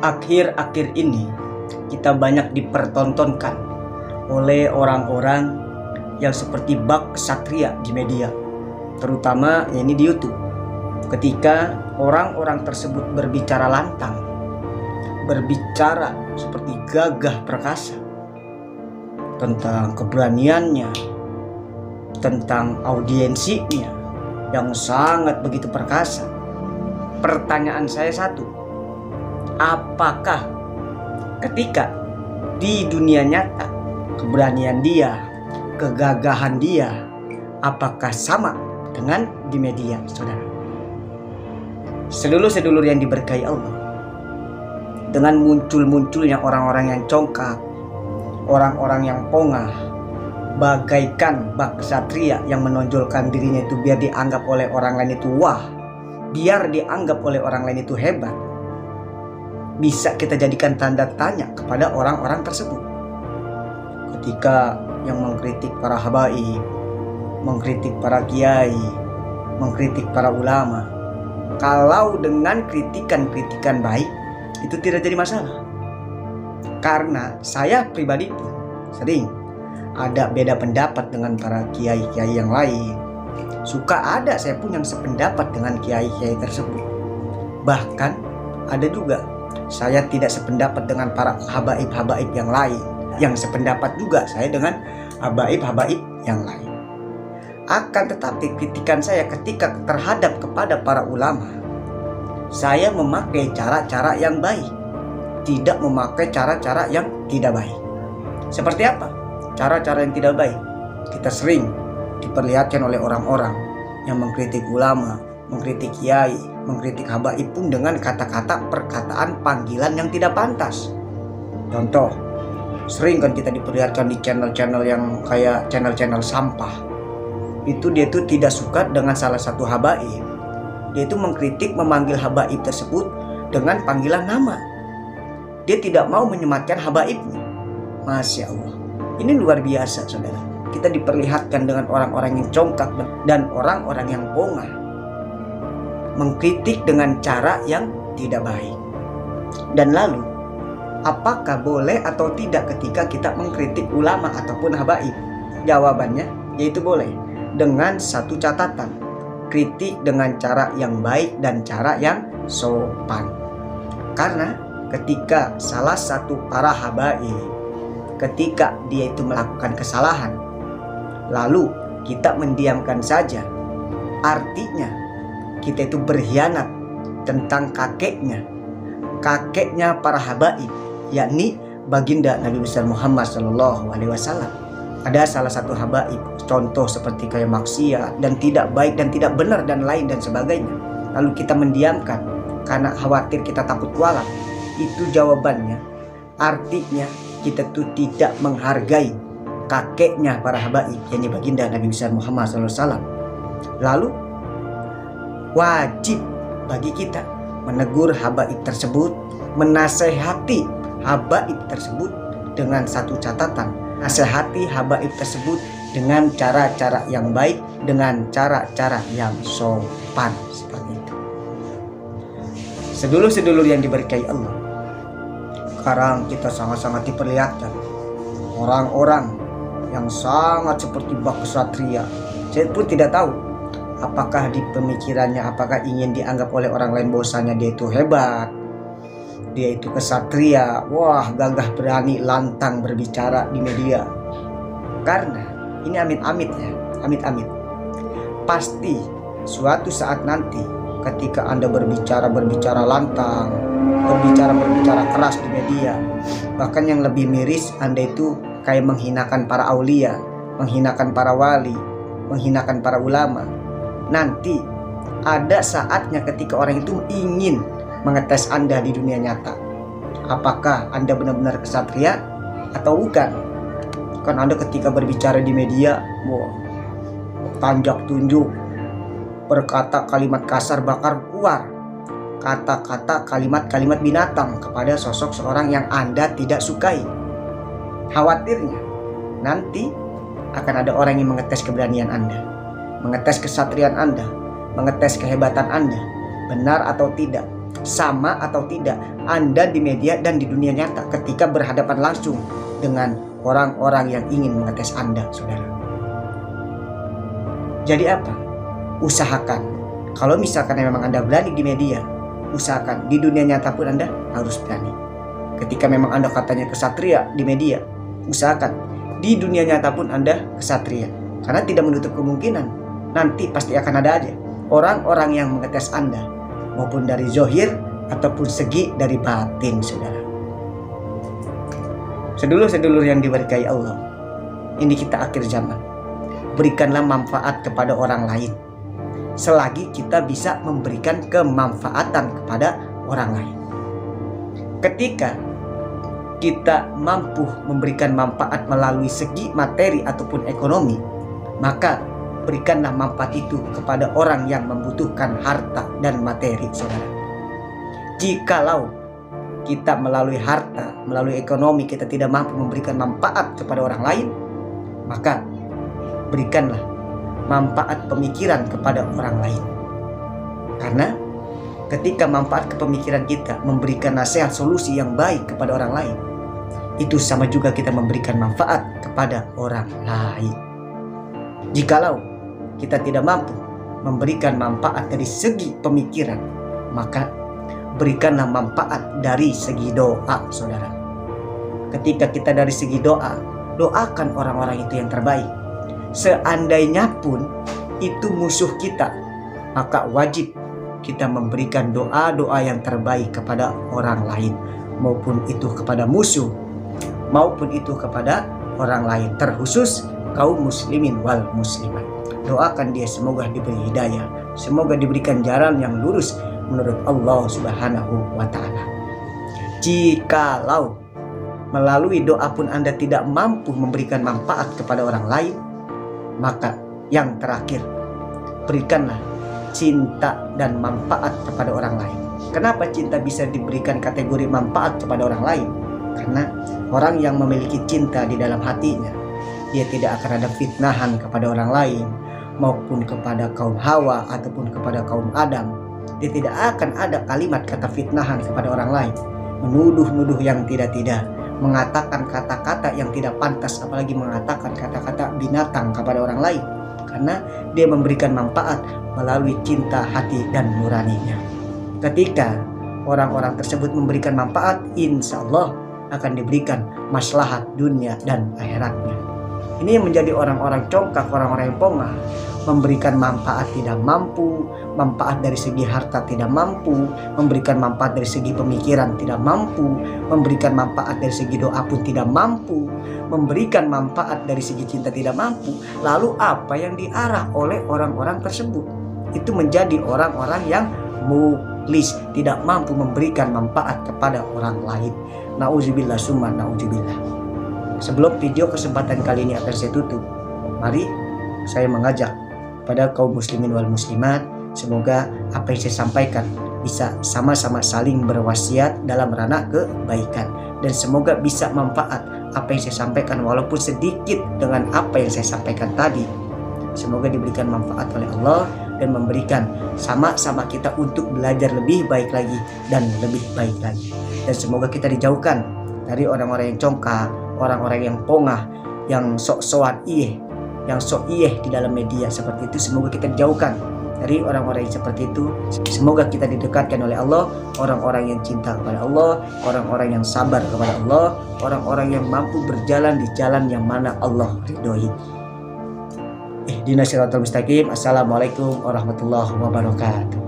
Akhir-akhir ini kita banyak dipertontonkan oleh orang-orang yang seperti bak ksatria di media, terutama ini di YouTube. Ketika orang-orang tersebut berbicara lantang, berbicara seperti gagah perkasa tentang keberaniannya, tentang audiensinya yang sangat begitu perkasa. Pertanyaan saya satu, apakah ketika di dunia nyata keberanian dia, kegagahan dia, apakah sama dengan di media, saudara? Sedulur-sedulur yang diberkahi Allah, dengan muncul-munculnya orang-orang yang congkak, orang-orang yang pongah, bagaikan bak ksatria yang menonjolkan dirinya itu biar dianggap oleh orang lain itu wah, biar dianggap oleh orang lain itu hebat, bisa kita jadikan tanda tanya kepada orang-orang tersebut. Ketika yang mengkritik para habaib, mengkritik para kiai, mengkritik para ulama, kalau dengan kritikan-kritikan baik itu tidak jadi masalah. Karena saya pribadi pun sering ada beda pendapat dengan para kiai-kiai yang lain. Suka ada saya pun yang sependapat dengan kiai-kiai tersebut. Bahkan ada juga saya tidak sependapat dengan para habaib-habaib yang lain. Yang sependapat juga saya dengan habaib-habaib yang lain. Akan tetapi kritikan saya ketika terhadap kepada para ulama, saya memakai cara-cara yang baik, tidak memakai cara-cara yang tidak baik. Seperti apa cara-cara yang tidak baik? Kita sering diperlihatkan oleh orang-orang yang mengkritik ulama, mengkritik kiai, mengkritik habaib pun dengan kata-kata perkataan panggilan yang tidak pantas. Contoh, sering kan kita diperlihatkan di channel-channel yang kayak channel-channel sampah. Itu dia tuh tidak suka dengan salah satu habaib. Dia itu mengkritik, memanggil habaib tersebut dengan panggilan nama. Dia tidak mau menyematkan habaibnya. Masya Allah, ini luar biasa, saudara. Kita diperlihatkan dengan orang-orang yang congkak dan orang-orang yang pongah, mengkritik dengan cara yang tidak baik. Dan lalu, apakah boleh atau tidak ketika kita mengkritik ulama ataupun habaib? Jawabannya yaitu boleh, dengan satu catatan: kritik dengan cara yang baik dan cara yang sopan. Karena ketika salah satu para habaib, ketika dia itu melakukan kesalahan, lalu kita mendiamkan saja, artinya kita itu berkhianat tentang kakeknya para habaib, yakni baginda Nabi besar Muhammad SAW. Ada salah satu habaib, contoh seperti kayak maksiat dan tidak baik dan tidak benar dan lain dan sebagainya, lalu kita mendiamkan karena khawatir kita takut kualat. Itu jawabannya, artinya kita tuh tidak menghargai kakeknya para habaib, yakni baginda Nabi besar Muhammad SAW. Lalu wajib bagi kita menegur habaib tersebut, menasehati habaib tersebut dengan satu catatan: nasihati habaib tersebut dengan cara-cara yang baik, dengan cara-cara yang sopan. Seperti itu. Sedulur-sedulur yang diberkahi Allah, sekarang kita sangat-sangat diperlihatkan orang-orang yang sangat seperti bak ksatria. Saya pun tidak tahu apakah di pemikirannya, apakah ingin dianggap oleh orang lain bahwasanya dia itu hebat, dia itu ksatria, wah gagah berani lantang berbicara di media. Karena ini amit-amit ya, amit-amit, pasti suatu saat nanti ketika Anda berbicara lantang, berbicara keras di media, bahkan yang lebih miris, Anda itu kayak menghinakan para aulia, menghinakan para wali, menghinakan para ulama. Nanti ada saatnya ketika orang itu ingin mengetes Anda di dunia nyata, apakah Anda benar-benar ksatria atau bukan. Kan Anda ketika berbicara di media, wah, tanjak tunjuk, berkata kalimat kasar bakar keluar, kata-kata kalimat-kalimat binatang kepada sosok seorang yang Anda tidak sukai. Khawatirnya nanti akan ada orang yang mengetes keberanian Anda, mengetes kesatrian Anda, mengetes kehebatan Anda, benar atau tidak. sama atau tidak Anda di media dan di dunia nyata ketika berhadapan langsung dengan orang-orang yang ingin mengetes Anda, saudara. Jadi apa? Usahakan, kalau misalkan memang Anda berani di media, usahakan di dunia nyata pun Anda harus berani. Ketika memang Anda katanya kesatria di media, usahakan di dunia nyata pun Anda kesatria. Karena tidak menutup kemungkinan nanti pasti akan ada aja orang-orang yang mengetes Anda, maupun dari zohir ataupun segi dari batin, saudara. Sedulur-sedulur yang diberkahi Allah, ini kita akhir zaman. Berikanlah manfaat kepada orang lain selagi kita bisa memberikan kemanfaatan kepada orang lain. Ketika kita mampu memberikan manfaat melalui segi materi ataupun ekonomi, maka berikanlah manfaat itu kepada orang yang membutuhkan harta dan materi, saudara. Jikalau kita melalui harta, melalui ekonomi kita tidak mampu memberikan manfaat kepada orang lain, maka berikanlah manfaat pemikiran kepada orang lain. Karena ketika manfaat kepemikiran kita memberikan nasihat solusi yang baik kepada orang lain, itu sama juga kita memberikan manfaat kepada orang lain. Jikalau kita tidak mampu memberikan manfaat dari segi pemikiran, maka berikanlah manfaat dari segi doa, saudara. Ketika kita dari segi doa, doakan orang-orang itu yang terbaik. Seandainya pun itu musuh kita, maka wajib kita memberikan doa-doa yang terbaik kepada orang lain, maupun itu kepada musuh, maupun itu kepada orang lain, terkhusus kaum muslimin wal muslimat. Doakan dia semoga diberi hidayah, semoga diberikan jalan yang lurus menurut Allah Subhanahu wa ta'ala. Jikalau melalui doa pun Anda tidak mampu memberikan manfaat kepada orang lain, maka yang terakhir, berikanlah cinta dan manfaat kepada orang lain. Kenapa cinta bisa diberikan kategori manfaat kepada orang lain? Karena orang yang memiliki cinta di dalam hatinya, dia tidak akan ada fitnahan kepada orang lain, maupun kepada kaum Hawa ataupun kepada kaum Adam. Dia tidak akan ada kalimat kata fitnahan kepada orang lain, menuduh-nuduh yang tidak-tidak, mengatakan kata-kata yang tidak pantas, apalagi mengatakan kata-kata binatang kepada orang lain. Karena dia memberikan manfaat melalui cinta hati dan nuraninya. Ketika orang-orang tersebut memberikan manfaat, insya Allah akan diberikan maslahat dunia dan akhiratnya. Ini yang menjadi orang-orang congkak, orang-orang yang pongah, memberikan manfaat tidak mampu, manfaat dari segi harta tidak mampu, memberikan manfaat dari segi pemikiran tidak mampu, memberikan manfaat dari segi doa pun tidak mampu, memberikan manfaat dari segi cinta tidak mampu. Lalu apa yang diarah oleh orang-orang tersebut? Itu menjadi orang-orang yang muflis, tidak mampu memberikan manfaat kepada orang lain. Nauzubillah summa nauzubillah. Sebelum video kesempatan kali ini akan saya tutup, mari saya mengajak pada kaum muslimin wal muslimat, semoga apa yang saya sampaikan bisa sama-sama saling berwasiat dalam ranah kebaikan, dan semoga bisa manfaat apa yang saya sampaikan walaupun sedikit dengan apa yang saya sampaikan tadi. Semoga diberikan manfaat oleh Allah dan memberikan sama-sama kita untuk belajar lebih baik lagi dan lebih baik lagi. Dan semoga kita dijauhkan dari orang-orang yang congkak, orang-orang yang pongah, yang sok-sokan yang sok di dalam media seperti itu. Semoga kita dijauhkan dari orang-orang yang seperti itu. Semoga kita didekatkan oleh Allah, orang-orang yang cinta kepada Allah, orang-orang yang sabar kepada Allah, orang-orang yang mampu berjalan di jalan yang mana Allah ridhoi. Ihdinas siratal mustaqim. Assalamualaikum warahmatullahi wabarakatuh.